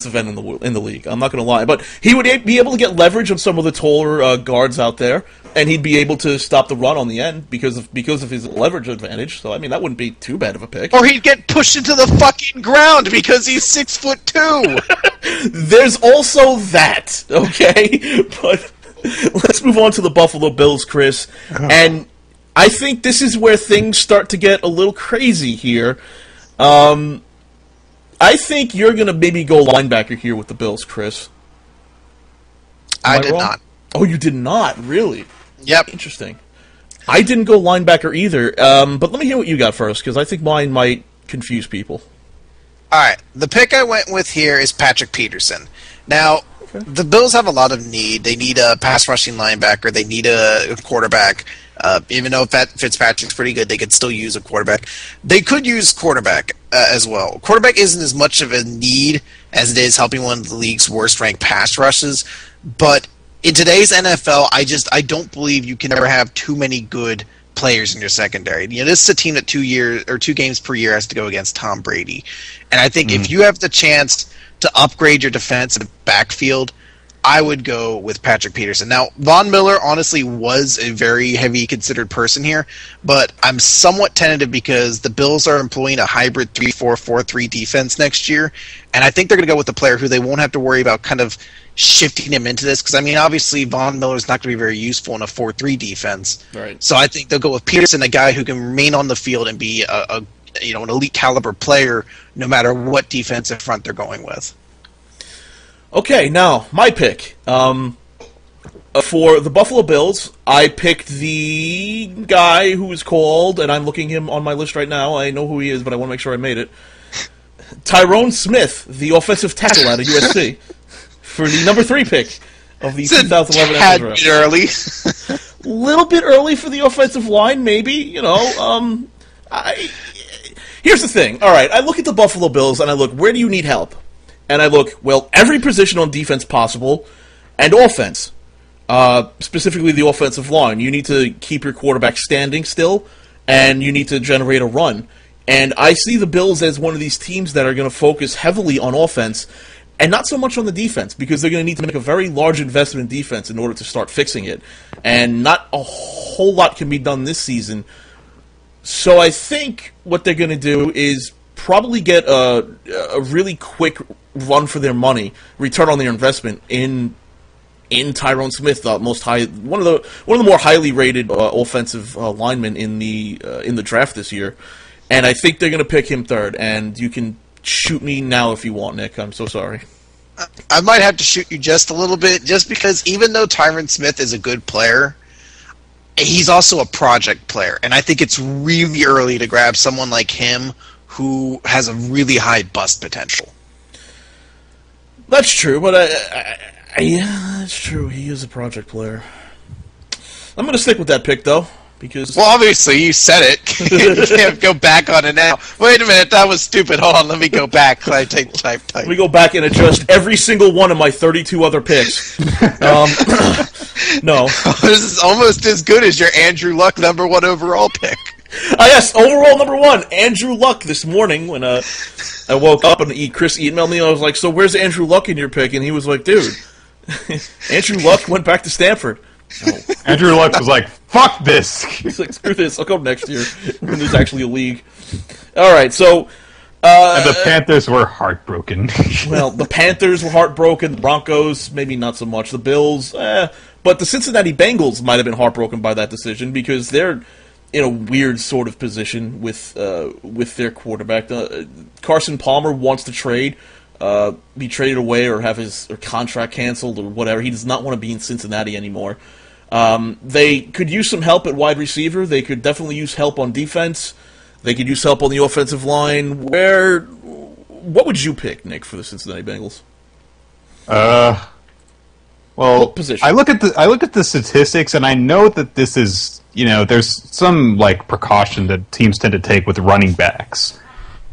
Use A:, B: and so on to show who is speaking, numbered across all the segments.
A: end in the league. I'm not going to lie, but he would be able to get leverage on some of the taller guards out there, and he'd be able to stop the run on the end because of his leverage advantage. So I mean, that wouldn't be too bad of a pick.
B: Or he'd get pushed into the fucking ground because he's 6'2".
A: There's also that, okay? But let's move on to the Buffalo Bills, Chris. And I think this is where things start to get a little crazy here. I think you're going to maybe go linebacker here with the Bills, Chris.
B: I did not.
A: Oh, you did not? Really?
B: Yep.
A: Interesting. I didn't go linebacker either, but let me hear what you got first, because I think mine might confuse people.
B: All right. The pick I went with here is Patrick Peterson. Now, the Bills have a lot of need. They need a pass-rushing linebacker. They need a quarterback. Even though Fitzpatrick's pretty good, they could still use a quarterback. They could use quarterback as well. Quarterback isn't as much of a need as it is helping one of the league's worst-ranked pass rushes. But in today's NFL, I don't believe you can ever have too many good players in your secondary. You know, this is a team that 2 games per year has to go against Tom Brady. And I think if you have the chance to upgrade your defensive backfield, I would go with Patrick Peterson. Now, Von Miller honestly was a very heavy considered person here, but I'm somewhat tentative because the Bills are employing a hybrid 3-4-4-3 defense next year, and I think they're going to go with a player who they won't have to worry about kind of shifting him into this, because, I mean, obviously Von Miller's not going to be very useful in a 4-3 defense.
A: Right.
B: So I think they'll go with Peterson, a guy who can remain on the field and be an elite caliber player no matter what defensive front they're going with.
A: Okay, now, my pick. For the Buffalo Bills, I picked the guy who is called, and I'm looking him on my list right now. I know who he is, but I want to make sure I made it. Tyrone Smith, the offensive tackle out of USC, for the number 3 pick of the 2011 NFL draft.
B: Early.
A: Little bit early for the offensive line, maybe. You know, here's the thing. All right, I look at the Buffalo Bills, and I look, where do you need help? And I look, well, every position on defense possible, and offense. Specifically the offensive line. You need to keep your quarterback standing still, and you need to generate a run. And I see the Bills as one of these teams that are going to focus heavily on offense, and not so much on the defense, because they're going to need to make a very large investment in defense in order to start fixing it. And not a whole lot can be done this season. So I think what they're going to do is probably get a really quick run for their money, return on their investment in Tyrone Smith, one of the more highly rated offensive linemen in the draft this year, and I think they're going to pick him 3rd. And you can shoot me now if you want, Nick. I'm so sorry.
B: I might have to shoot you just a little bit, just because even though Tyrone Smith is a good player, he's also a project player, and I think it's really early to grab someone like him who has a really high bust potential.
A: That's true, but yeah, that's true. He is a project player. I'm going to stick with that pick, though, because...
B: Well, obviously, you said it. You can't go back on it now. Wait a minute, that was stupid. Hold on, let me go back. Type.
A: We go back and adjust every single one of my 32 other picks. No.
B: This is almost as good as your Andrew Luck number 1 overall pick.
A: Yes, overall number 1, Andrew Luck. This morning when I woke up and Chris emailed me, and I was like, "So where's Andrew Luck in your pick?" And he was like, "Dude, Andrew Luck went back to Stanford." No.
C: Andrew Luck was like, "Fuck this."
A: He's like, "Screw this. I'll come next year when there's actually a league." All right, so
C: and the Panthers were heartbroken.
A: Well, the Panthers were heartbroken. The Broncos, maybe not so much. The Bills, but the Cincinnati Bengals might have been heartbroken by that decision because they're in a weird sort of position with their quarterback. Carson Palmer wants to be traded away or have his contract canceled or whatever. He does not want to be in Cincinnati anymore. They could use some help at wide receiver. They could definitely use help on defense. They could use help on the offensive line. What would you pick, Nick, for the Cincinnati Bengals?
C: Well,
A: what position?
C: I look at the statistics, and I know that this is, there's some precaution that teams tend to take with running backs.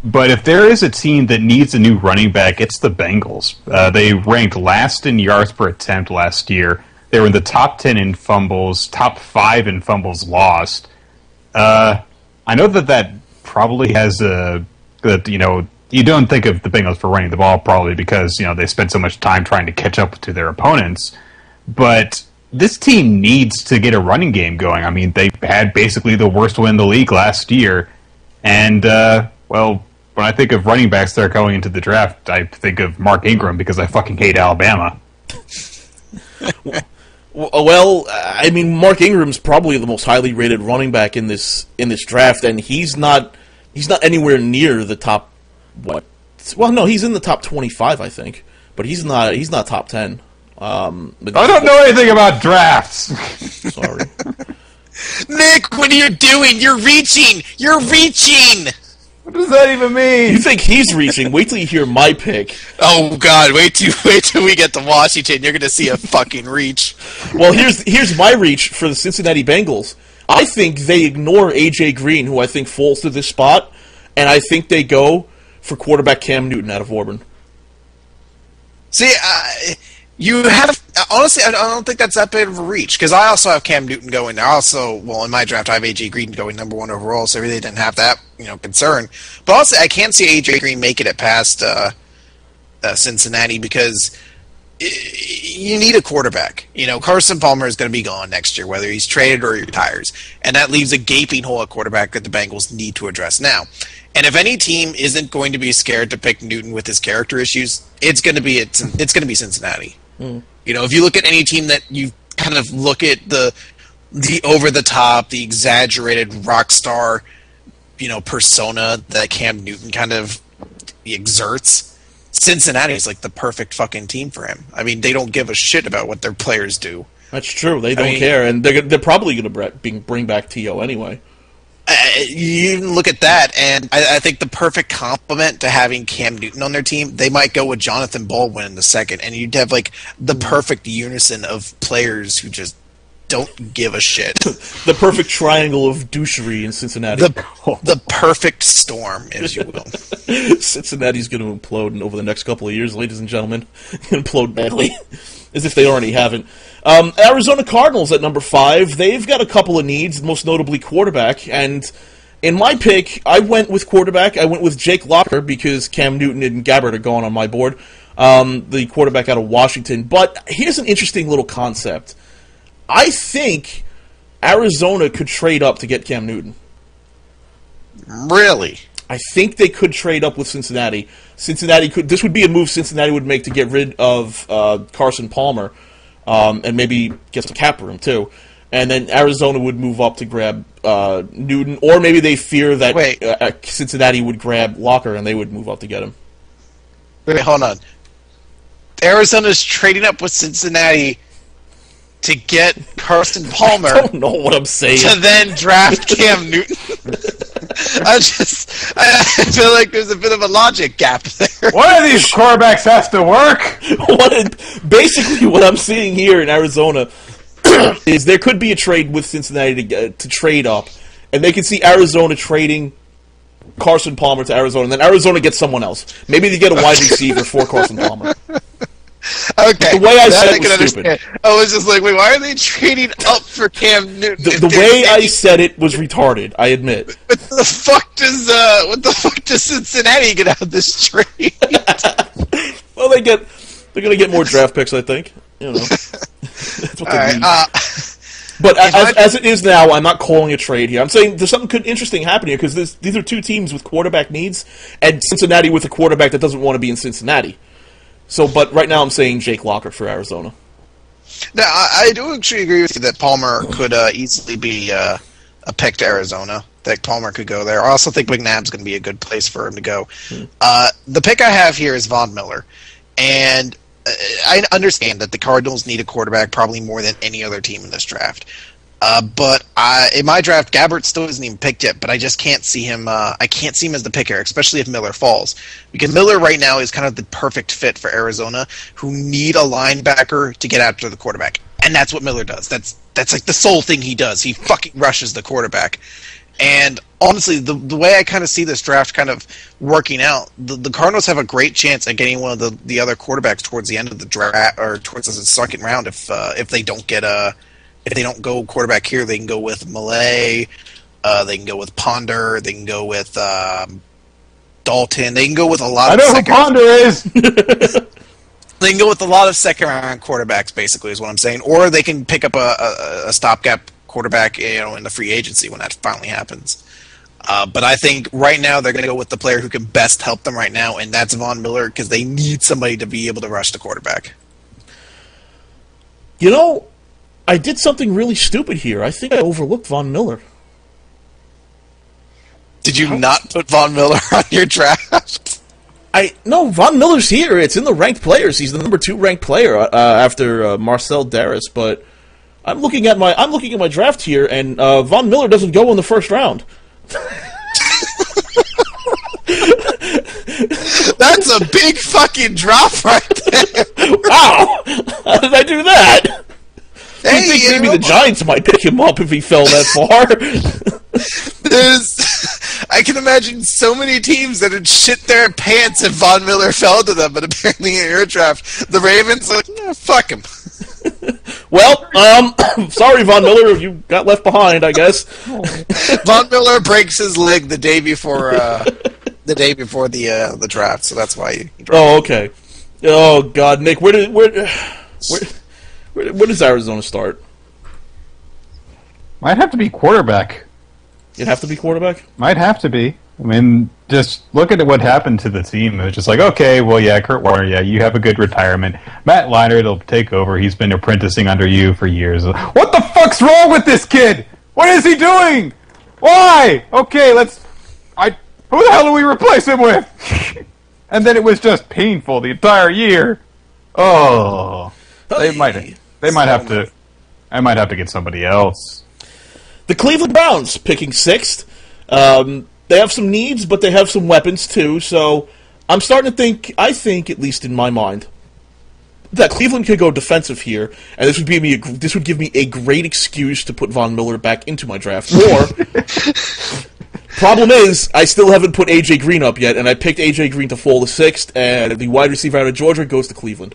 C: But if there is a team that needs a new running back, it's the Bengals. They ranked last in yards per attempt last year. They were in the top 10 in fumbles, top 5 in fumbles lost. I know that probably has you don't think of the Bengals for running the ball probably because, they spend so much time trying to catch up to their opponents. But this team needs to get a running game going. I mean, they had basically the worst win in the league last year. And, when I think of running backs that are going into the draft, I think of Mark Ingram because I fucking hate Alabama.
A: Well, I mean, Mark Ingram's probably the most highly rated running back in this draft, and he's not anywhere near the top. What? Well, no, he's in the top 25, I think, but he's not top 10.
C: I don't know anything about drafts.
A: Sorry,
B: Nick. What are you doing? You're reaching. You're reaching.
C: What does that even mean?
A: You think he's reaching? Wait till you hear my pick.
B: Oh God! Wait till we get to Washington. You're gonna see a fucking reach.
A: Well, here's my reach for the Cincinnati Bengals. I think they ignore A.J. Green, who I think falls to this spot, and I think they go for quarterback Cam Newton out of Auburn.
B: See, you have honestly, I don't think that's that big of a reach because I also have Cam Newton going there. Also, in my draft, I have A.J. Green going number 1 overall, so I really didn't have that concern. But also, I can't see A.J. Green making it past Cincinnati because you need a quarterback. Carson Palmer is going to be gone next year, whether he's traded or he retires, and that leaves a gaping hole at quarterback that the Bengals need to address now. And if any team isn't going to be scared to pick Newton with his character issues, it's going to be Cincinnati. Mm. If you look at any team that you kind of look at the over the top, the exaggerated rock star, persona that Cam Newton kind of exerts, Cincinnati is like the perfect fucking team for him. I mean, they don't give a shit about what their players do.
A: That's true. They don't care, and they're probably going to bring back T.O. anyway.
B: You look at that, and I think the perfect complement to having Cam Newton on their team, they might go with Jonathan Baldwin in the second, and you'd have like the perfect unison of players who just don't give a shit.
A: The perfect triangle of douchery in Cincinnati.
B: The perfect storm, if you will.
A: Cincinnati's going to implode over the next couple of years, ladies and gentlemen. Implode badly, as if they already haven't. Arizona Cardinals at number 5. They've got a couple of needs, most notably quarterback. And in my pick, I went with quarterback. I went with Jake Locker because Cam Newton and Gabbert are gone on my board. The quarterback out of Washington. But here's an interesting little concept. I think Arizona could trade up to get Cam Newton.
B: Really?
A: I think they could trade up with Cincinnati. This would be a move Cincinnati would make to get rid of Carson Palmer. And maybe get some cap room, too. And then Arizona would move up to grab Newton. Or maybe they fear that Cincinnati would grab Locker and they would move up to get him.
B: Wait, hold on. Arizona's trading up with Cincinnati to get Carson Palmer.
A: I don't know what I'm saying.
B: To then draft Cam Newton. I feel like there's a bit of a logic gap there.
C: One of these quarterbacks has to work.
A: Basically, what I'm seeing here in Arizona is there could be a trade with Cincinnati to trade up, and they can see Arizona trading Carson Palmer to Arizona, and then Arizona gets someone else. Maybe they get a wide receiver for Carson Palmer.
B: Okay.
A: The way I said it was stupid.
B: I was just like, wait, why are they trading up for Cam Newton?
A: The way I said it was retarded, I admit.
B: What the fuck does Cincinnati get out of this trade?
A: Well, they're going to get more draft picks, I think. That's what they need. But as it is now, I'm not calling a trade here. I'm saying there's something interesting happening here because these are two teams with quarterback needs, and Cincinnati with a quarterback that doesn't want to be in Cincinnati. But right now I'm saying Jake Locker for Arizona.
B: No, I do actually agree with you that Palmer could easily be a pick to Arizona. That Palmer could go there. I also think McNabb's going to be a good place for him to go. The pick I have here is Von Miller. And I understand that the Cardinals need a quarterback probably more than any other team in this draft. But in my draft, Gabbert still isn't even picked yet, but I just can't see him. I can't see him as the picker, especially if Miller falls, because Miller right now is kind of the perfect fit for Arizona, who need a linebacker to get after the quarterback, and that's what Miller does. That's like the sole thing he does. He fucking rushes the quarterback. And honestly, the way I kind of see this draft kind of working out, the Cardinals have a great chance at getting one of the other quarterbacks towards the end of the draft or towards the second round if they don't get a. If they don't go quarterback here, they can go with Malay, they can go with Ponder, they can go with Dalton. They can go with a lot
C: I
B: of
C: know who
B: second.
C: Ponder is.
B: They can go with a lot of second-round quarterbacks, basically, is what I'm saying. Or they can pick up a stopgap quarterback, in the free agency when that finally happens. But I think right now they're going to go with the player who can best help them right now, and that's Von Miller, because they need somebody to be able to rush the quarterback.
A: I did something really stupid here. I think I overlooked Von Miller.
B: Did you not put Von Miller on your draft?
A: No, Von Miller's here. It's in the ranked players. He's the number 2 ranked player after Marcel Darris. But I'm looking at my draft here, and Von Miller doesn't go in the first round.
B: That's a big fucking drop right there.
A: Wow! How did I do that?
B: Hey,
A: I think maybe the Giants might pick him up if he fell that far.
B: I can imagine so many teams that would shit their pants if Von Miller fell to them, but apparently in your draft, the Ravens like, fuck him.
A: Well, sorry, Von Miller, you got left behind, I guess.
B: Von Miller breaks his leg the day before the draft, so that's why you dropped.
A: Oh, okay. Oh God, Nick, where does Arizona start?
C: Might have to be quarterback.
A: It'd have to be quarterback?
C: Might have to be. I mean, just look at what happened to the team. It was just like, okay, well, yeah, Kurt Warner, yeah, you have a good retirement. Matt Leinart will take over. He's been apprenticing under you for years. What the fuck's wrong with this kid? What is he doing? Why? Okay, who the hell do we replace him with? And then it was just painful the entire year. Oh, I might have to get somebody else.
A: The Cleveland Browns picking 6th. They have some needs, but they have some weapons too. So I'm starting to think. I think, at least in my mind, that Cleveland could go defensive here, and this would give me a great excuse to put Von Miller back into my draft. Or problem is, I still haven't put AJ Green up yet, and I picked AJ Green to fall to 6th, and the wide receiver out of Georgia goes to Cleveland.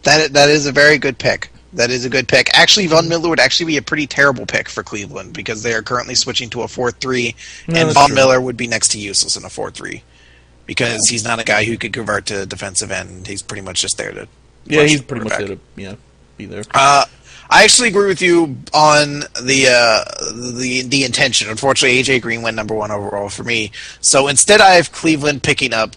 B: That is a very good pick. That is a good pick. Actually, Von Miller would actually be a pretty terrible pick for Cleveland because they are currently switching to a 4-3, and Von Miller would be next to useless in a 4-3 because he's not a guy who could convert to defensive end. He's pretty much just there to
A: he's pretty much there to be there.
B: I actually agree with you on the intention. Unfortunately, AJ Green went number 1 overall for me. So instead, I have Cleveland picking up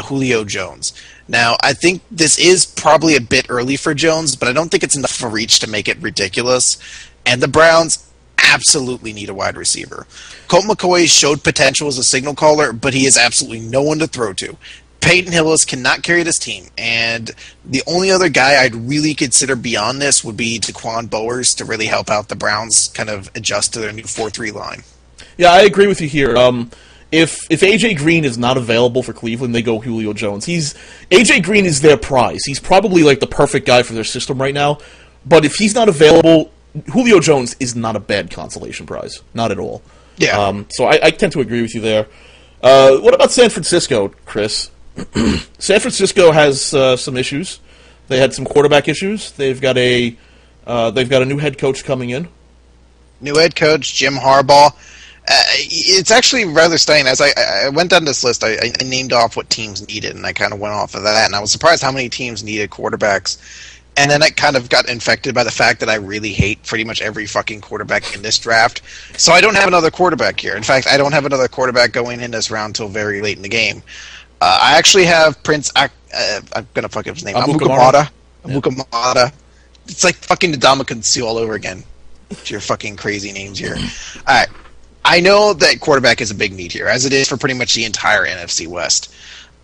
B: Julio Jones. Now, I think this is probably a bit early for Jones, but I don't think it's enough for reach to make it ridiculous. And the Browns absolutely need a wide receiver. Colt McCoy showed potential as a signal caller, but he is absolutely no one to throw to. Peyton Hillis cannot carry this team, and the only other guy I'd really consider beyond this would be Daquan Bowers to really help out the Browns kind of adjust to their new 4-3 line.
A: Yeah, I agree with you here. If AJ Green is not available for Cleveland, they go Julio Jones. AJ Green is their prize. He's probably like the perfect guy for their system right now. But if he's not available, Julio Jones is not a bad consolation prize. Not at all.
B: Yeah.
A: So I tend to agree with you there. What about San Francisco, Chris? San Francisco has some issues. They had some quarterback issues. They've got a new head coach coming in.
B: New head coach Jim Harbaugh. It's actually rather stunning. As I went down this list, I named off what teams needed, and I kind of went off of that. And I was surprised how many teams needed quarterbacks. And then I kind of got infected by the fact that I really hate pretty much every fucking quarterback in this draft. So I don't have another quarterback here. In fact, I don't have another quarterback going in this round until very late in the game. I actually have Prince. I'm gonna fuck up his name. Amukamara. Amukamara. It's like fucking Ndamukong Suh all over again. It's your fucking crazy names here. All right. I know that quarterback is a big need here, as it is for pretty much the entire NFC West.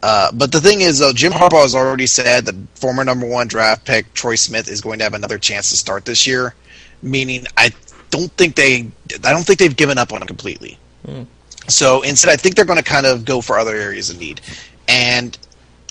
B: But the thing is, though, Jim Harbaugh has already said that former number 1 draft pick Troy Smith is going to have another chance to start this year. Meaning, I don't think they've given up on him completely. So instead, I think they're going to kind of go for other areas of need. And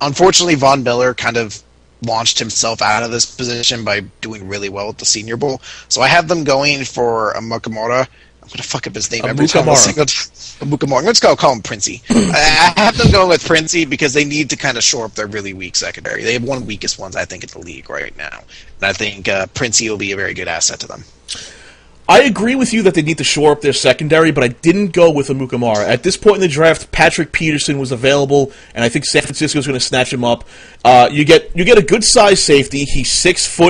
B: unfortunately, Von Miller kind of launched himself out of this position by doing really well at the Senior Bowl. So I have them going for Amukamara. I'm going to fuck up his name every time. Amukamara. Let's go call him Princey. I have them going with Princey because they need to kind of shore up their really weak secondary. They have one of the weakest ones, I think, in the league right now. And I think Princey will be a very good asset to them.
A: I agree with you that they need to shore up their secondary, but I didn't go with Moar. At this point in the draft, Patrick Peterson was available, and I think San Francisco's going to snatch him up. You get a good size safety. He's 6 foot.